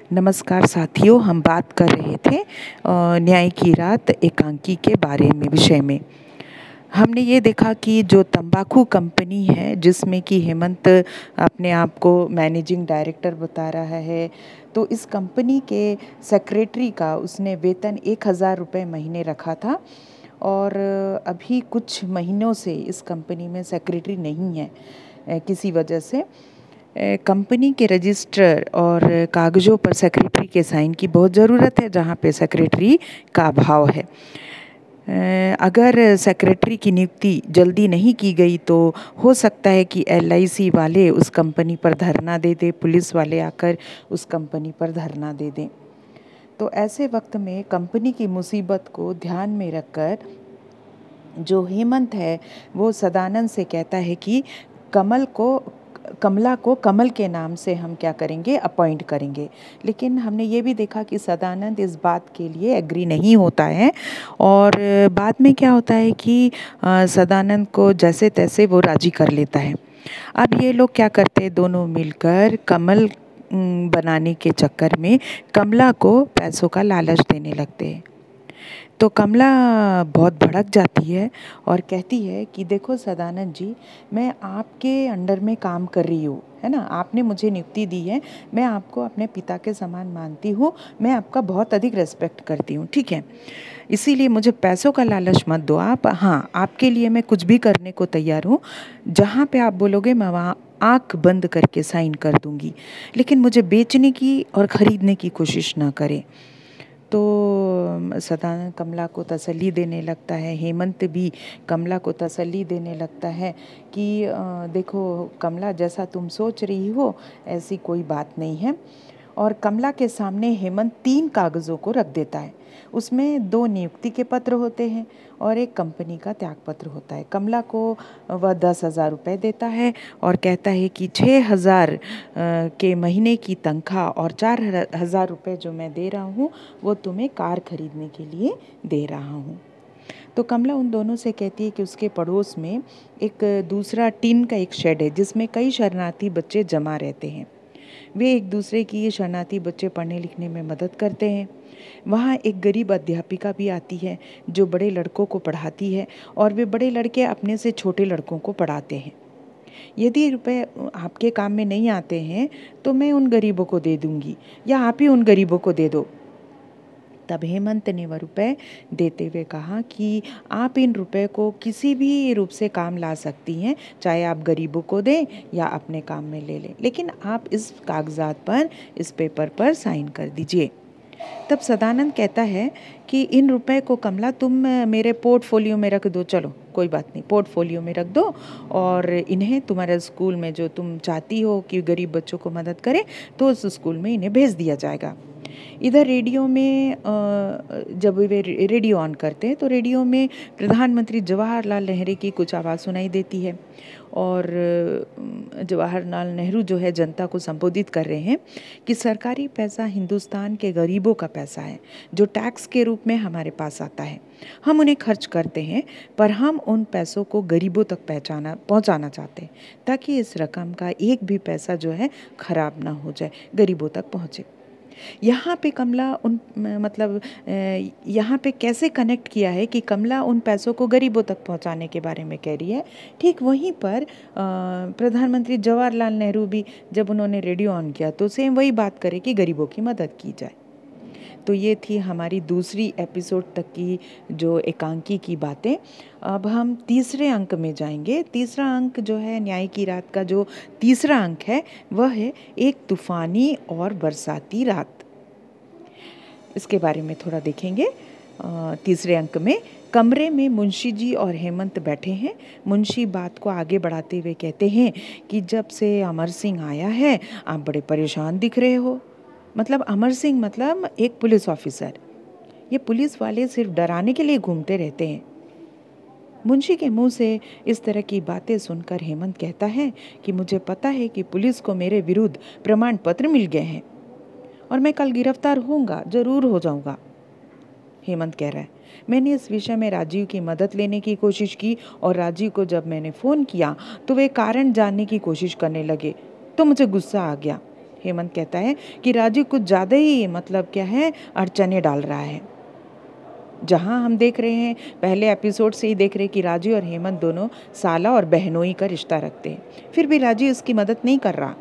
नमस्कार साथियों, हम बात कर रहे थे न्याय की रात एकांकी के बारे में विषय में। हमने ये देखा कि जो तंबाकू कंपनी है जिसमें कि हेमंत अपने आप को मैनेजिंग डायरेक्टर बता रहा है, तो इस कंपनी के सेक्रेटरी का उसने वेतन 1,000 रुपये महीने रखा था और अभी कुछ महीनों से इस कंपनी में सेक्रेटरी नहीं है किसी वजह से। कंपनी के रजिस्टर और कागज़ों पर सेक्रेटरी के साइन की बहुत ज़रूरत है, जहाँ पे सेक्रेटरी का अभाव है। अगर सेक्रेटरी की नियुक्ति जल्दी नहीं की गई तो हो सकता है कि LIC वाले उस कंपनी पर धरना दे दें, पुलिस वाले आकर उस कंपनी पर धरना दे दें। तो ऐसे वक्त में कंपनी की मुसीबत को ध्यान में रखकर जो हेमंत है वो सदानंद से कहता है कि कमला को कमल के नाम से हम क्या करेंगे, अपॉइंट करेंगे। लेकिन हमने ये भी देखा कि सदानंद इस बात के लिए एग्री नहीं होता है और बाद में क्या होता है कि सदानंद को जैसे तैसे वो राजी कर लेता है। अब ये लोग क्या करते हैं, दोनों मिलकर कमल बनाने के चक्कर में कमला को पैसों का लालच देने लगते हैं। तो कमला बहुत भड़क जाती है और कहती है कि देखो सदानंद जी, मैं आपके अंडर में काम कर रही हूँ, है ना, आपने मुझे नियुक्ति दी है, मैं आपको अपने पिता के समान मानती हूँ, मैं आपका बहुत अधिक रेस्पेक्ट करती हूँ, ठीक है। इसीलिए मुझे पैसों का लालच मत दो आप। हाँ, आपके लिए मैं कुछ भी करने को तैयार हूँ, जहाँ पे आप बोलोगे मैं वहाँ आँख बंद करके साइन कर दूँगी, लेकिन मुझे बेचने की और ख़रीदने की कोशिश ना करें। तो सदानंद कमला को तसल्ली देने लगता है, हेमंत भी कमला को तसल्ली देने लगता है कि देखो कमला, जैसा तुम सोच रही हो ऐसी कोई बात नहीं है। और कमला के सामने हेमंत 3 कागज़ों को रख देता है। उसमें 2 नियुक्ति के पत्र होते हैं और एक कंपनी का त्यागपत्र होता है। कमला को वह 10,000 रुपये देता है और कहता है कि 6,000 के महीने की तनख्वाह और 4,000 रुपये जो मैं दे रहा हूँ वो तुम्हें कार खरीदने के लिए दे रहा हूँ। तो कमला उन दोनों से कहती है कि उसके पड़ोस में एक दूसरा टीन का एक शेड है जिसमें कई शरणार्थी बच्चे जमा रहते हैं। वे एक दूसरे की ये शरणार्थी बच्चे पढ़ने लिखने में मदद करते हैं। वहाँ एक गरीब अध्यापिका भी आती है जो बड़े लड़कों को पढ़ाती है और वे बड़े लड़के अपने से छोटे लड़कों को पढ़ाते हैं। यदि रुपए आपके काम में नहीं आते हैं तो मैं उन गरीबों को दे दूँगी या आप ही उन गरीबों को दे दो। तब हेमंत ने वह रुपये देते हुए कहा कि आप इन रुपए को किसी भी रूप से काम ला सकती हैं, चाहे आप गरीबों को दें या अपने काम में ले लें, लेकिन आप इस कागजात पर, इस पेपर पर साइन कर दीजिए। तब सदानंद कहता है कि इन रुपए को कमला तुम मेरे पोर्टफोलियो में रख दो, चलो कोई बात नहीं, पोर्टफोलियो में रख दो और इन्हें तुम्हारे स्कूल में जो तुम चाहती हो कि गरीब बच्चों को मदद करे तो उस स्कूल में इन्हें भेज दिया जाएगा। इधर रेडियो में जब वे रेडियो ऑन करते हैं तो रेडियो में प्रधानमंत्री जवाहरलाल नेहरू की कुछ आवाज़ सुनाई देती है और जवाहरलाल नेहरू जो है जनता को संबोधित कर रहे हैं कि सरकारी पैसा हिंदुस्तान के गरीबों का पैसा है जो टैक्स के रूप में हमारे पास आता है। हम उन्हें खर्च करते हैं पर हम उन पैसों को गरीबों तक पहुंचाना चाहते हैं ताकि इस रकम का एक भी पैसा जो है ख़राब ना हो जाए, गरीबों तक पहुंचे। यहाँ पे कमला यहाँ पे कैसे कनेक्ट किया है कि कमला उन पैसों को गरीबों तक पहुँचाने के बारे में कह रही है। ठीक वहीं पर प्रधानमंत्री जवाहरलाल नेहरू भी जब उन्होंने रेडियो ऑन किया तो सेम वही बात करे कि गरीबों की मदद की जाए। तो ये थी हमारी दूसरी एपिसोड तक की जो एकांकी की बातें। अब हम तीसरे अंक में जाएंगे। तीसरा अंक जो है न्याय की रात का जो तीसरा अंक है वह है एक तूफ़ानी और बरसाती रात। इसके बारे में थोड़ा देखेंगे। तीसरे अंक में कमरे में मुंशी जी और हेमंत बैठे हैं। मुंशी बात को आगे बढ़ाते हुए कहते हैं कि जब से अमर सिंह आया है आप बड़े परेशान दिख रहे हो। मतलब अमर सिंह मतलब एक पुलिस ऑफिसर। ये पुलिस वाले सिर्फ डराने के लिए घूमते रहते हैं। मुंशी के मुंह से इस तरह की बातें सुनकर हेमंत कहता है कि मुझे पता है कि पुलिस को मेरे विरुद्ध प्रमाण पत्र मिल गए हैं और मैं कल गिरफ्तार होऊंगा, जरूर हो जाऊंगा। हेमंत कह रहा है, मैंने इस विषय में राजीव की मदद लेने की कोशिश की और राजीव को जब मैंने फ़ोन किया तो वे कारण जानने की कोशिश करने लगे तो मुझे गुस्सा आ गया। हेमंत कहता है कि राजू कुछ ज़्यादा ही मतलब क्या है अड़चने डाल रहा है। जहाँ हम देख रहे हैं पहले एपिसोड से ही देख रहे हैं कि राजू और हेमंत दोनों साला और बहनोई का रिश्ता रखते हैं, फिर भी राजू उसकी मदद नहीं कर रहा।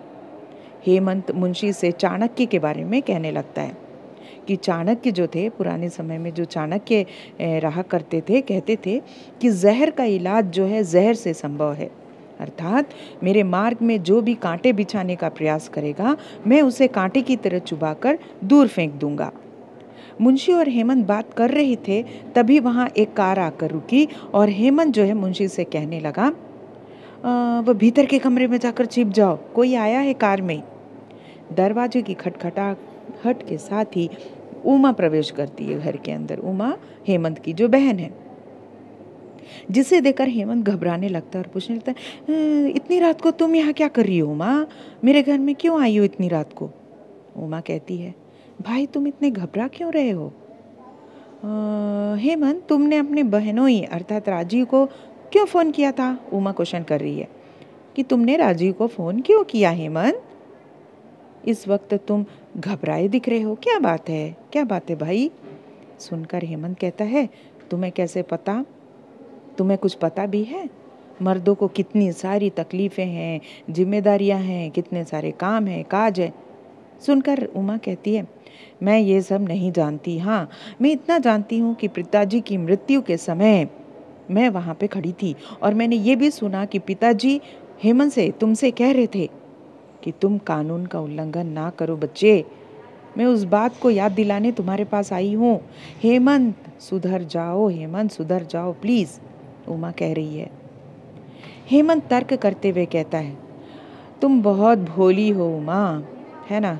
हेमंत मुंशी से चाणक्य के बारे में कहने लगता है कि चाणक्य जो थे पुराने समय में, जो चाणक्य रहा करते थे, कहते थे कि जहर का इलाज जो है जहर से संभव है, अर्थात मेरे मार्ग में जो भी कांटे बिछाने का प्रयास करेगा मैं उसे कांटे की तरह चुबाकर दूर फेंक दूंगा। मुंशी और हेमंत बात कर रहे थे, तभी वहाँ एक कार आकर रुकी और हेमंत जो है मुंशी से कहने लगा, वह भीतर के कमरे में जाकर छिप जाओ, कोई आया है कार में। दरवाजे की खटखटाहट के साथ ही उमा प्रवेश करती है घर के अंदर। उमा हेमंत की जो बहन है, जिसे देखकर हेमंत घबराने लगता है और पूछने लगता है, इतनी रात को तुम यहाँ क्या कर रही हो उमा? मेरे घर में क्यों आई हो इतनी रात को? उमा कहती है, भाई तुम इतने घबरा क्यों रहे हो? हेमंत, तुमने अपने बहनोई अर्थात राजीव को क्यों फ़ोन किया था? उमा क्वेश्चन कर रही है कि तुमने राजीव को फ़ोन क्यों किया हेमंत? इस वक्त तुम घबराए दिख रहे हो, क्या बात है, क्या बात है भाई? सुनकर हेमंत कहता है, तुम्हें कैसे पता? तुम्हें कुछ पता भी है? मर्दों को कितनी सारी तकलीफ़ें हैं, जिम्मेदारियां हैं, कितने सारे काम हैं, काज है। सुनकर उमा कहती है, मैं ये सब नहीं जानती। हाँ, मैं इतना जानती हूँ कि पिताजी की मृत्यु के समय मैं वहाँ पे खड़ी थी और मैंने ये भी सुना कि पिताजी हेमंत से तुमसे कह रहे थे कि तुम कानून का उल्लंघन ना करो बच्चे। मैं उस बात को याद दिलाने तुम्हारे पास आई हूँ। हेमंत सुधर जाओ, हेमंत सुधर जाओ प्लीज़, उमा कह रही है। हेमंत तर्क करते हुए कहता है, तुम बहुत भोली हो उमा, है ना,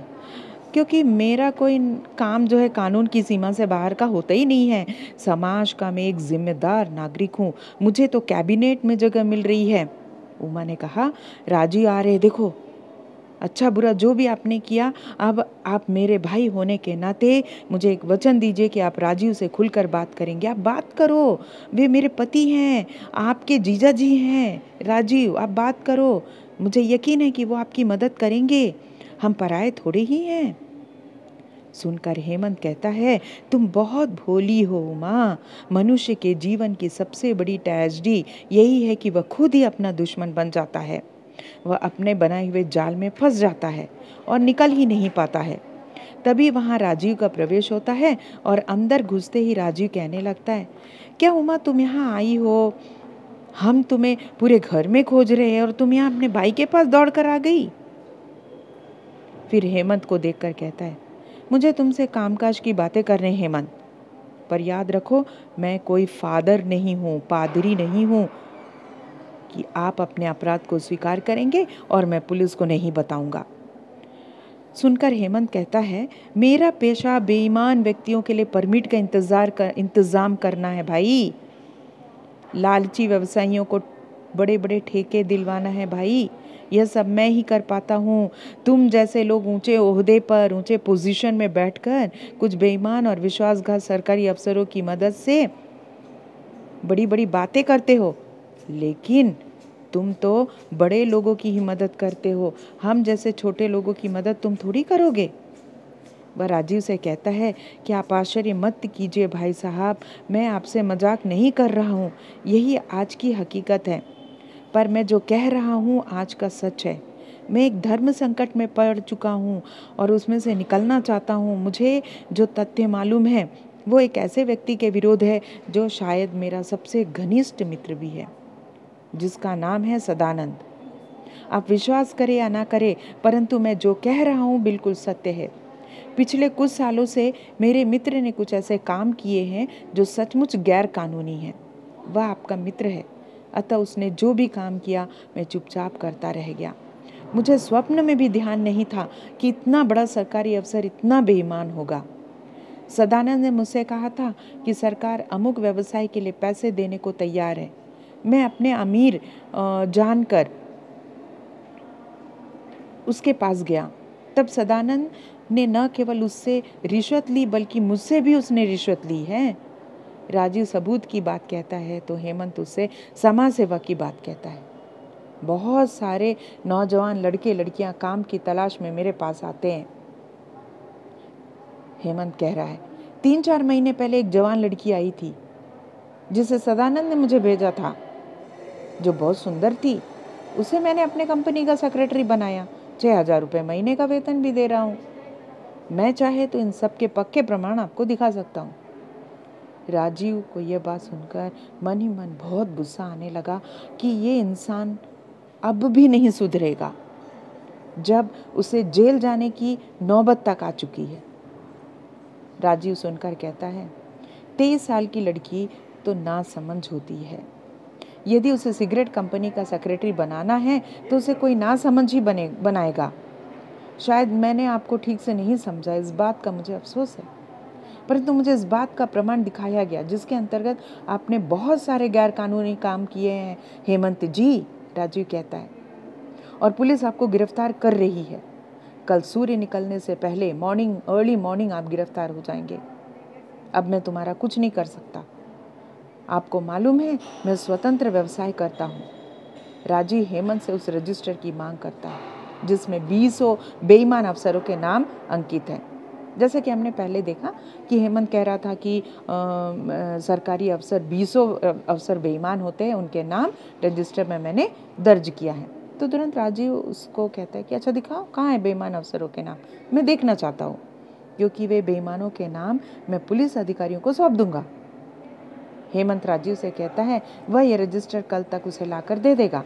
क्योंकि मेरा कोई काम जो है कानून की सीमा से बाहर का होता ही नहीं है। समाज का मैं एक जिम्मेदार नागरिक हूँ, मुझे तो कैबिनेट में जगह मिल रही है। उमा ने कहा, राजी आ रहे, देखो अच्छा बुरा जो भी आपने किया, अब आप मेरे भाई होने के नाते मुझे एक वचन दीजिए कि आप राजीव से खुलकर बात करेंगे। आप बात करो, वे मेरे पति हैं, आपके जीजा जी हैं राजीव, आप बात करो, मुझे यकीन है कि वो आपकी मदद करेंगे, हम पराये थोड़े ही हैं। सुनकर हेमंत कहता है, तुम बहुत भोली हो उमा। मनुष्य के जीवन की सबसे बड़ी ट्रेजेडी यही है कि वह खुद ही अपना दुश्मन बन जाता है। वह अपने बनाए हुए जाल में फंस जाता है और निकल ही नहीं पाता है। तभी वहाँ राजीव का प्रवेश होता है और अंदर घुसते ही राजीव कहने लगता है, क्या उमा तुम यहाँ आई हो? हम तुम्हें पूरे घर में खोज रहे हैं और तुम यहाँ अपने भाई के पास दौड़ कर आ गई। फिर हेमंत को देखकर कहता है, मुझे तुमसे कामकाज की बातें करने हेमंत, पर याद रखो मैं कोई फादर नहीं हूँ, पादरी नहीं हूँ कि आप अपने अपराध को स्वीकार करेंगे और मैं पुलिस को नहीं बताऊंगा। सुनकर हेमंत कहता है, मेरा पेशा बेईमान व्यक्तियों के लिए परमिट का इंतज़ाम करना है भाई। लालची व्यवसायियों को बड़े बड़े ठेके दिलवाना है भाई, यह सब मैं ही कर पाता हूँ। तुम जैसे लोग ऊंचे ओहदे पर, ऊंचे पोजीशन में बैठकर कुछ बेईमान और विश्वासघात सरकारी अफसरों की मदद से बड़ी बड़ी बातें करते हो, लेकिन तुम तो बड़े लोगों की ही मदद करते हो, हम जैसे छोटे लोगों की मदद तुम थोड़ी करोगे। वह राजीव से कहता है कि आप आश्चर्य मत कीजिए भाई साहब, मैं आपसे मजाक नहीं कर रहा हूँ, यही आज की हकीकत है। पर मैं जो कह रहा हूँ आज का सच है। मैं एक धर्म संकट में पड़ चुका हूँ और उसमें से निकलना चाहता हूँ। मुझे जो तथ्य मालूम है वो एक ऐसे व्यक्ति के विरोध है जो शायद मेरा सबसे घनिष्ठ मित्र भी है, जिसका नाम है सदानंद। आप विश्वास करें या ना करें, परंतु मैं जो कह रहा हूँ बिल्कुल सत्य है। पिछले कुछ सालों से मेरे मित्र ने कुछ ऐसे काम किए हैं जो सचमुच गैर कानूनी हैं। वह आपका मित्र है, अतः उसने जो भी काम किया मैं चुपचाप करता रह गया। मुझे स्वप्न में भी ध्यान नहीं था कि इतना बड़ा सरकारी अफसर इतना बेईमान होगा। सदानंद ने मुझसे कहा था कि सरकार अमुक व्यवसाय के लिए पैसे देने को तैयार है। मैं अपने अमीर जानकर उसके पास गया। तब सदानंद ने न केवल उससे रिश्वत ली बल्कि मुझसे भी उसने रिश्वत ली है। राजीव सबूत की बात कहता है तो हेमंत उससे समाज सेवा की बात कहता है। बहुत सारे नौजवान लड़के लड़कियां काम की तलाश में मेरे पास आते हैं। हेमंत कह रहा है, 3-4 महीने पहले एक जवान लड़की आई थी जिसे सदानंद ने मुझे भेजा था, जो बहुत सुंदर थी। उसे मैंने अपने कंपनी का सेक्रेटरी बनाया, 6,000 रुपये महीने का वेतन भी दे रहा हूँ। मैं चाहे तो इन सब के पक्के प्रमाण आपको दिखा सकता हूँ। राजीव को यह बात सुनकर मन ही मन बहुत गुस्सा आने लगा कि ये इंसान अब भी नहीं सुधरेगा, जब उसे जेल जाने की नौबत तक आ चुकी है। राजीव सुनकर कहता है, 23 साल की लड़की तो नासमझ होती है। यदि उसे सिगरेट कंपनी का सेक्रेटरी बनाना है तो उसे कोई नासमझ ही बनाएगा। शायद मैंने आपको ठीक से नहीं समझा, इस बात का मुझे अफसोस है, परंतु मुझे इस बात का प्रमाण दिखाया गया जिसके अंतर्गत आपने बहुत सारे गैरकानूनी काम किए हैं हेमंत जी, राजीव कहता है, और पुलिस आपको गिरफ्तार कर रही है। कल सूर्य निकलने से पहले अर्ली मॉर्निंग आप गिरफ्तार हो जाएंगे। अब मैं तुम्हारा कुछ नहीं कर सकता। आपको मालूम है मैं स्वतंत्र व्यवसाय करता हूँ। राजीव हेमंत से उस रजिस्टर की मांग करता है जिसमें 20 बेईमान अफसरों के नाम अंकित हैं। जैसे कि हमने पहले देखा कि हेमंत कह रहा था कि सरकारी अफसर 20 अफसर बेईमान होते हैं, उनके नाम रजिस्टर में मैंने दर्ज किया है। तो तुरंत राजीव उसको कहता है कि अच्छा दिखाओ, कहाँ है बेईमान अफसरों के नाम, मैं देखना चाहता हूँ, क्योंकि वे बेईमानों के नाम मैं पुलिस अधिकारियों को सौंप दूंगा। हेमंत राजीव से कहता है वह यह रजिस्टर कल तक उसे लाकर दे देगा।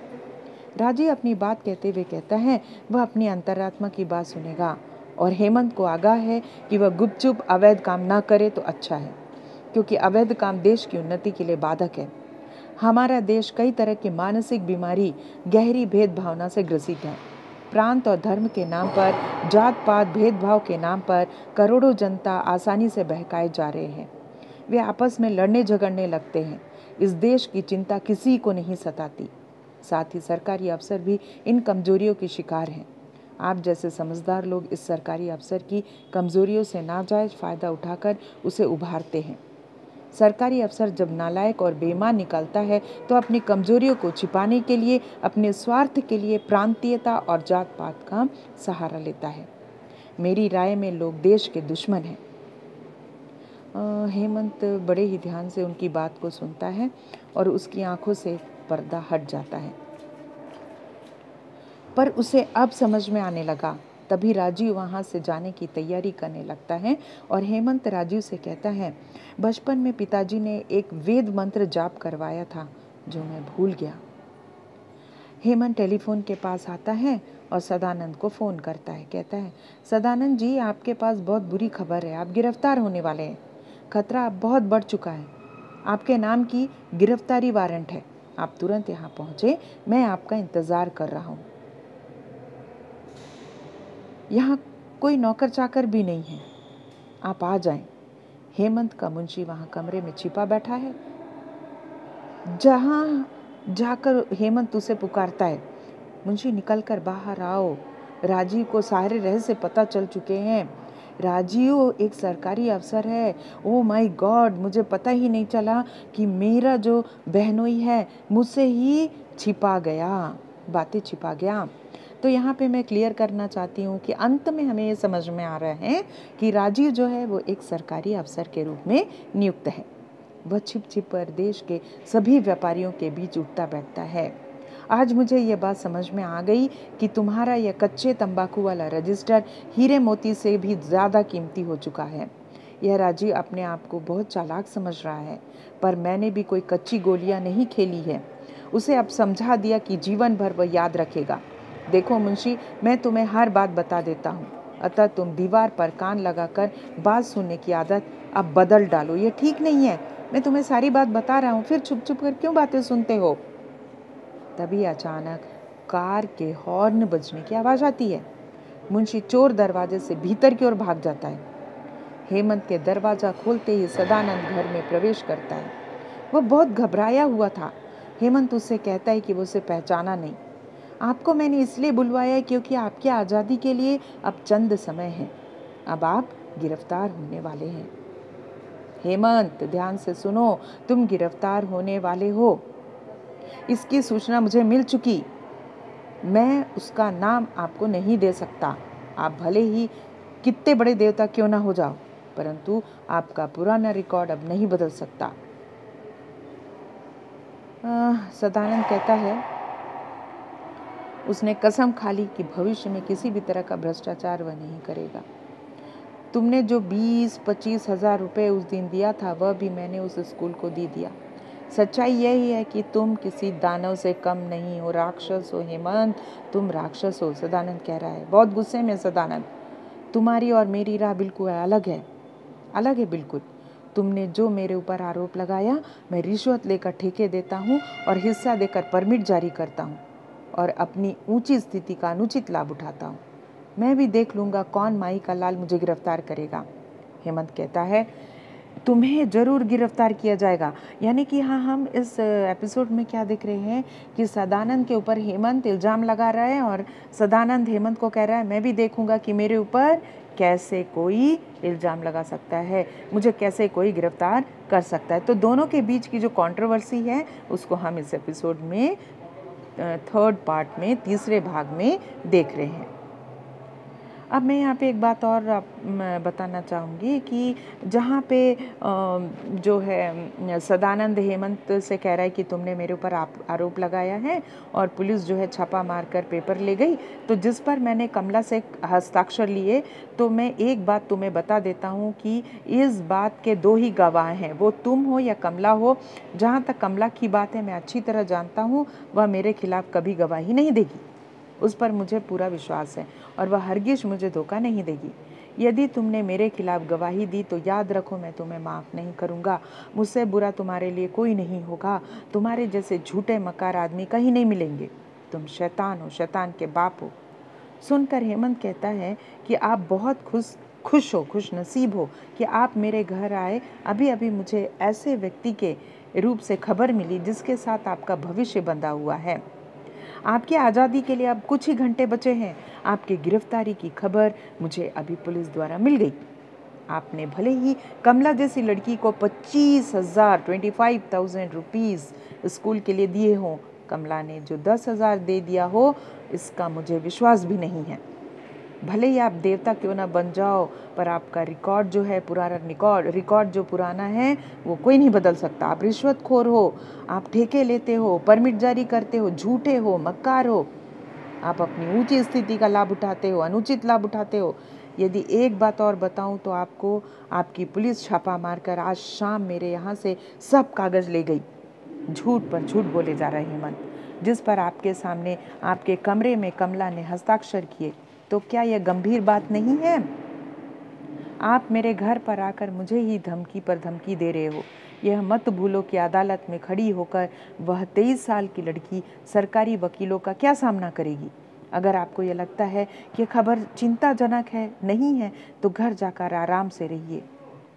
राजीव अपनी बात कहते हुए कहता है वह अपनी अंतरात्मा की बात सुनेगा और हेमंत को आगाह है कि वह गुपचुप अवैध काम ना करे तो अच्छा है, क्योंकि अवैध काम देश की उन्नति के लिए बाधक है। हमारा देश कई तरह की मानसिक बीमारी, गहरी भेदभावना से ग्रसित है। प्रांत और धर्म के नाम पर, जात पात भेदभाव के नाम पर करोड़ों जनता आसानी से बहकाए जा रहे हैं। वे आपस में लड़ने झगड़ने लगते हैं। इस देश की चिंता किसी को नहीं सताती। साथ ही सरकारी अफसर भी इन कमजोरियों के शिकार हैं। आप जैसे समझदार लोग इस सरकारी अफसर की कमजोरियों से नाजायज फायदा उठाकर उसे उभारते हैं। सरकारी अफसर जब नालायक और बेईमान निकलता है तो अपनी कमजोरियों को छिपाने के लिए, अपने स्वार्थ के लिए प्रांतीयता और जात पात का सहारा लेता है। मेरी राय में लोग देश के दुश्मन हैं। हेमंत बड़े ही ध्यान से उनकी बात को सुनता है और उसकी आंखों से पर्दा हट जाता है, पर उसे अब समझ में आने लगा। तभी राजीव वहाँ से जाने की तैयारी करने लगता है और हेमंत राजीव से कहता है, बचपन में पिताजी ने एक वेद मंत्र जाप करवाया था जो मैं भूल गया। हेमंत टेलीफोन के पास आता है और सदानंद को फ़ोन करता है। कहता है, सदानंद जी, आपके पास बहुत बुरी खबर है, आप गिरफ्तार होने वाले हैं। खतरा अब बहुत बढ़ चुका है। आपके नाम की गिरफ्तारी वारंट है। आप तुरंत यहाँ पहुँचे, मैं आपका इंतज़ार कर रहा हूँ। यहाँ कोई नौकर चाकर भी नहीं है, आप आ जाएं। हेमंत का मुंशी वहाँ कमरे में छिपा बैठा है। जहाँ जाकर हेमंत उसे पुकारता है, मुंशी निकल कर बाहर आओ, राजीव को सारे रहस्य पता चल चुके हैं। राजीव एक सरकारी अफसर है। ओ माय गॉड, मुझे पता ही नहीं चला कि मेरा जो बहनोई है मुझसे ही छिपा गया, बातें छिपा गया। तो यहाँ पे मैं क्लियर करना चाहती हूँ कि अंत में हमें ये समझ में आ रहा है कि राजीव जो है वो एक सरकारी अफसर के रूप में नियुक्त है। वह छिप छिप कर देश के सभी व्यापारियों के बीच उठता बैठता है। आज मुझे ये बात समझ में आ गई कि तुम्हारा यह कच्चे तंबाकू वाला रजिस्टर हीरे मोती से भी ज़्यादा कीमती हो चुका है। यह राजीव अपने आप को बहुत चालाक समझ रहा है, पर मैंने भी कोई कच्ची गोलियां नहीं खेली है। उसे अब समझा दिया कि जीवन भर वह याद रखेगा। देखो मुंशी, मैं तुम्हें हर बात बता देता हूँ, अतः तुम दीवार पर कान लगाकर बात सुनने की आदत अब बदल डालो। ये ठीक नहीं है। मैं तुम्हें सारी बात बता रहा हूँ, फिर छुप छुप कर क्यों बातें सुनते हो? तभी अचानक कार के हॉर्न बजने की आवाज़ आती है। मुंशी चोर दरवाजे से भीतर की ओर भाग जाता है। हेमंत के दरवाज़ा खोलते ही सदानंद घर में प्रवेश करता है। वह बहुत घबराया हुआ था। हेमंत उससे कहता है कि वो उसे पहचाना नहीं। आपको मैंने इसलिए बुलवाया है क्योंकि आपकी आज़ादी के लिए अब चंद समय है। अब आप गिरफ्तार होने वाले हैं। हेमंत, ध्यान से सुनो, तुम गिरफ्तार होने वाले हो। इसकी सूचना मुझे मिल चुकी। मैं उसका नाम आपको नहीं दे सकता। आप भले ही कितने बड़े देवता क्यों ना हो जाओ, परंतु आपका पुराना रिकॉर्ड अब नहीं बदल सकता। सदानंद कहता है, उसने कसम खा ली कि भविष्य में किसी भी तरह का भ्रष्टाचार वह नहीं करेगा। तुमने जो 20-25 हजार रुपये उस दिन दिया था, वह भी मैंने उस स्कूल को दे दिया। सच्चाई यही है कि तुम किसी दानव से कम नहीं हो, राक्षस हो हेमंत, तुम राक्षस हो। सदानंद कह रहा है, बहुत गुस्से में सदानंद, तुम्हारी और मेरी राह बिल्कुल अलग है बिल्कुल। तुमने जो मेरे ऊपर आरोप लगाया, मैं रिश्वत लेकर ठेके देता हूँ और हिस्सा देकर परमिट जारी करता हूँ और अपनी ऊंची स्थिति का अनुचित लाभ उठाता हूँ। मैं भी देख लूँगा कौन माई का लाल मुझे गिरफ्तार करेगा। हेमंत कहता है, तुम्हें जरूर गिरफ्तार किया जाएगा। यानी कि हाँ, हम इस एपिसोड में क्या देख रहे हैं कि सदानंद के ऊपर हेमंत इल्ज़ाम लगा रहा है और सदानंद हेमंत को कह रहा है, मैं भी देखूंगा कि मेरे ऊपर कैसे कोई इल्ज़ाम लगा सकता है, मुझे कैसे कोई गिरफ्तार कर सकता है। तो दोनों के बीच की जो कंट्रोवर्सी है उसको हम इस एपिसोड में थर्ड पार्ट में, तीसरे भाग में देख रहे हैं। अब मैं यहाँ पे एक बात और बताना चाहूँगी कि जहाँ पे जो है सदानंद हेमंत से कह रहा है कि तुमने मेरे ऊपर आरोप लगाया है और पुलिस जो है छापा मारकर पेपर ले गई, तो जिस पर मैंने कमला से हस्ताक्षर लिए, तो मैं एक बात तुम्हें बता देता हूँ कि इस बात के दो ही गवाह हैं, वो तुम हो या कमला हो। जहाँ तक कमला की बात है, मैं अच्छी तरह जानता हूँ, वह मेरे खिलाफ कभी गवाही नहीं देगी, उस पर मुझे पूरा विश्वास है और वह हरगिज मुझे धोखा नहीं देगी। यदि तुमने मेरे खिलाफ गवाही दी तो याद रखो, मैं तुम्हें माफ़ नहीं करूँगा। मुझसे बुरा तुम्हारे लिए कोई नहीं होगा। तुम्हारे जैसे झूठे मकार आदमी कहीं नहीं मिलेंगे। तुम शैतान हो, शैतान के बाप हो। सुनकर हेमंत कहता है कि आप बहुत खुश नसीब हो कि आप मेरे घर आए। अभी अभी मुझे ऐसे व्यक्ति के रूप से खबर मिली जिसके साथ आपका भविष्य बंधा हुआ है। आपकी आज़ादी के लिए अब कुछ ही घंटे बचे हैं। आपकी गिरफ्तारी की खबर मुझे अभी पुलिस द्वारा मिल गई। आपने भले ही कमला जैसी लड़की को 25,000 रुपीज़ स्कूल के लिए दिए हों, कमला ने जो 10,000 दे दिया हो, इसका मुझे विश्वास भी नहीं है। भले ही आप देवता क्यों ना बन जाओ, पर आपका रिकॉर्ड जो है, पुराना रिकॉर्ड जो पुराना है, वो कोई नहीं बदल सकता। आप रिश्वतखोर हो, आप ठेके लेते हो, परमिट जारी करते हो, झूठे हो, मक्कार हो, आप अपनी ऊंची स्थिति का लाभ उठाते हो, अनुचित लाभ उठाते हो। यदि एक बात और बताऊं तो आपको, आपकी पुलिस छापा मारकर आज शाम मेरे यहाँ से सब कागज़ ले गई। झूठ पर झूठ बोले जा रहे हेमंत, जिस पर आपके सामने आपके कमरे में कमला ने हस्ताक्षर किए। तो क्या यह गंभीर बात नहीं है? आप मेरे घर पर आकर मुझे ही धमकी पर धमकी दे रहे हो। यह मत भूलो कि अदालत में खड़ी होकर वह 23 साल की लड़की सरकारी वकीलों का क्या सामना करेगी। अगर आपको यह लगता है कि खबर चिंताजनक है, नहीं है, तो घर जाकर आराम से रहिए।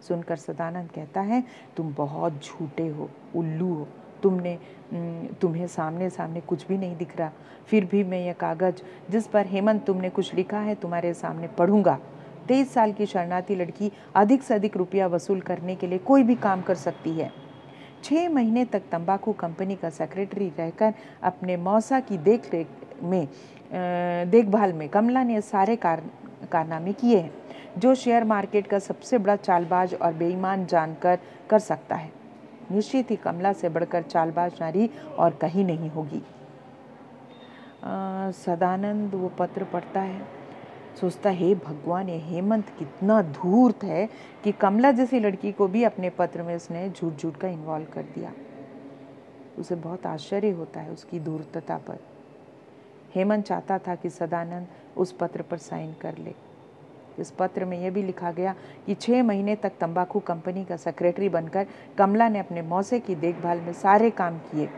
सुनकर सदानंद कहता है, तुम बहुत झूठे हो, उल्लू हो। तुम्हें सामने सामने कुछ भी नहीं दिख रहा, फिर भी मैं यह कागज़ जिस पर हेमंत तुमने कुछ लिखा है तुम्हारे सामने पढ़ूंगा। 23 साल की शरणार्थी लड़की अधिक से अधिक रुपया वसूल करने के लिए कोई भी काम कर सकती है। 6 महीने तक तंबाकू कंपनी का सेक्रेटरी रहकर अपने मौसा की देखभाल में कमला ने सारे कारनामे किए हैं जो शेयर मार्केट का सबसे बड़ा चालबाज और बेईमान जानकर कर सकता है। निश्चित ही कमला से बढ़कर चालबाज नारी और कहीं नहीं होगी। सदानंद वो पत्र पढ़ता है, सोचता है, भगवान, ये हेमंत कितना धूर्त है कि कमला जैसी लड़की को भी अपने पत्र में उसने झूठ का इन्वॉल्व कर दिया। उसे बहुत आश्चर्य होता है उसकी धूर्तता पर। हेमंत चाहता था कि सदानंद उस पत्र पर साइन कर ले। इस पत्र में यह भी लिखा गया कि 6 महीने तक तंबाकू कंपनी का सेक्रेटरी बनकर कमला ने अपने मौसे की देखभाल में सारे काम किए।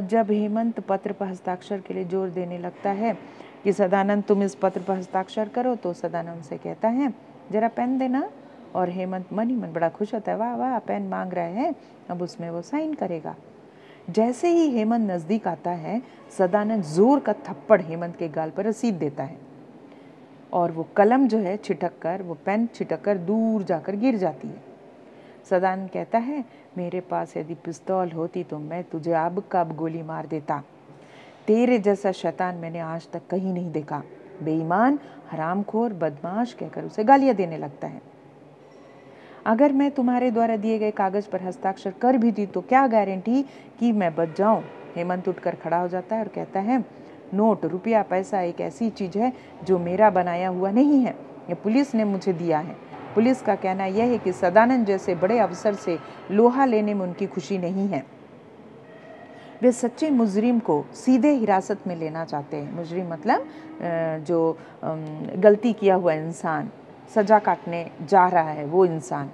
जब हेमंत पत्र पर हस्ताक्षर के लिए जोर देने लगता है कि सदानंद तुम इस पत्र पर हस्ताक्षर करो, तो सदानंद से कहता है, जरा पेन देना। और हेमंत मन ही मन बड़ा खुश होता है, वाह वाह, पेन मांग रहा है, अब उसमें वो साइन करेगा। जैसे ही हेमंत नज़दीक आता है, सदानंद जोर का थप्पड़ हेमंत के गाल पर रसीद देता है और वो कलम जो है वो पेन छिटक कर दूर जाकर गिर जाती है। सदानंद कहता है, मेरे पास यदि पिस्तौल होती तो मैं तुझे अब कब गोली मार देता। तेरे जैसा शैतान मैंने आज तक कहीं नहीं देखा। बेईमान, हरामखोर, बदमाश कहकर उसे गालियां देने लगता है। अगर मैं तुम्हारे द्वारा दिए गए कागज पर हस्ताक्षर कर भी दी तो क्या गारंटी कि मैं बच जाऊं। हेमंत उठकर खड़ा हो जाता है और कहता है, नोट, रुपया, पैसा एक ऐसी चीज है जो मेरा बनाया हुआ नहीं है, ये पुलिस ने मुझे दिया है। पुलिस का कहना यह है कि सदानंद जैसे बड़े अफसर से लोहा लेने में उनकी खुशी नहीं है। वे सच्चे मुजरिम को सीधे हिरासत में लेना चाहते हैं। मुजरिम मतलब जो गलती किया हुआ इंसान, सजा काटने जा रहा है वो इंसान।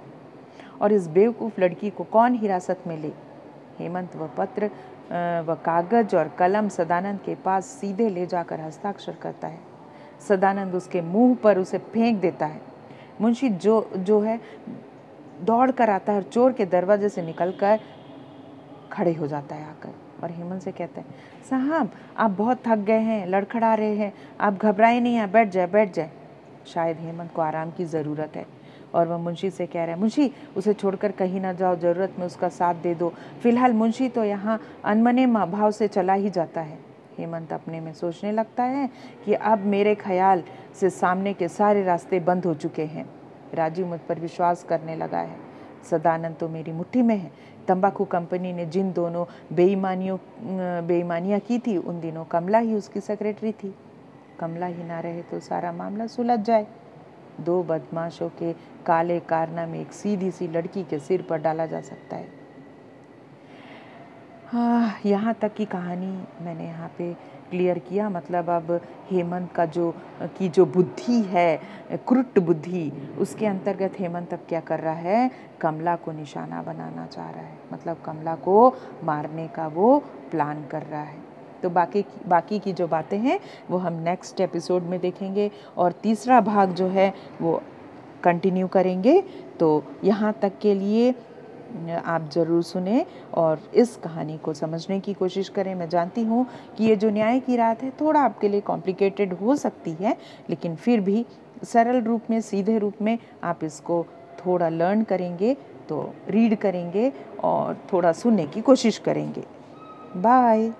और इस बेवकूफ़ लड़की को कौन हिरासत में ले। हेमंत वह पत्र व कागज और कलम सदानंद के पास सीधे ले जाकर हस्ताक्षर करता है। सदानंद उसके मुंह पर उसे फेंक देता है। मुंशी जो है दौड़ कर आता है और चोर के दरवाजे से निकलकर खड़े हो जाता है आकर, और हेमंत से कहता है, साहब आप बहुत थक गए हैं, लड़खड़ा रहे हैं, आप घबराए नहीं हैं, बैठ जाए बैठ जाए। शायद हेमंत को आराम की ज़रूरत है और वह मुंशी से कह रहा है, मुंशी उसे छोड़कर कहीं ना जाओ, ज़रूरत में उसका साथ दे दो। फिलहाल मुंशी तो यहाँ अनमने भाव से चला ही जाता है। हेमंत अपने में सोचने लगता है कि अब मेरे ख्याल से सामने के सारे रास्ते बंद हो चुके हैं। राजीव मुझ पर विश्वास करने लगा है। सदानंद तो मेरी मुट्ठी में है। तंबाकू कंपनी ने जिन दोनों बेईमानियाँ की थी उन दिनों कमला ही उसकी सेक्रेटरी थी। कमला ही ना रहे तो सारा मामला सुलझ जाए। दो बदमाशों के काले कारनामे एक सीधी सी लड़की के सिर पर डाला जा सकता है। हाँ, यहाँ तक की कहानी मैंने यहाँ पे क्लियर किया। मतलब अब हेमंत का जो बुद्धि है, क्रूर बुद्धि, उसके अंतर्गत हेमंत अब क्या कर रहा है, कमला को निशाना बनाना चाह रहा है। मतलब कमला को मारने का वो प्लान कर रहा है। तो बाकी की जो बातें हैं वो हम नेक्स्ट एपिसोड में देखेंगे और तीसरा भाग जो है वो कंटिन्यू करेंगे। तो यहाँ तक के लिए आप ज़रूर सुने और इस कहानी को समझने की कोशिश करें। मैं जानती हूँ कि ये जो न्याय की रात है थोड़ा आपके लिए कॉम्प्लिकेटेड हो सकती है, लेकिन फिर भी सरल रूप में, सीधे रूप में आप इसको थोड़ा लर्न करेंगे तो रीड करेंगे और थोड़ा सुनने की कोशिश करेंगे। बाय।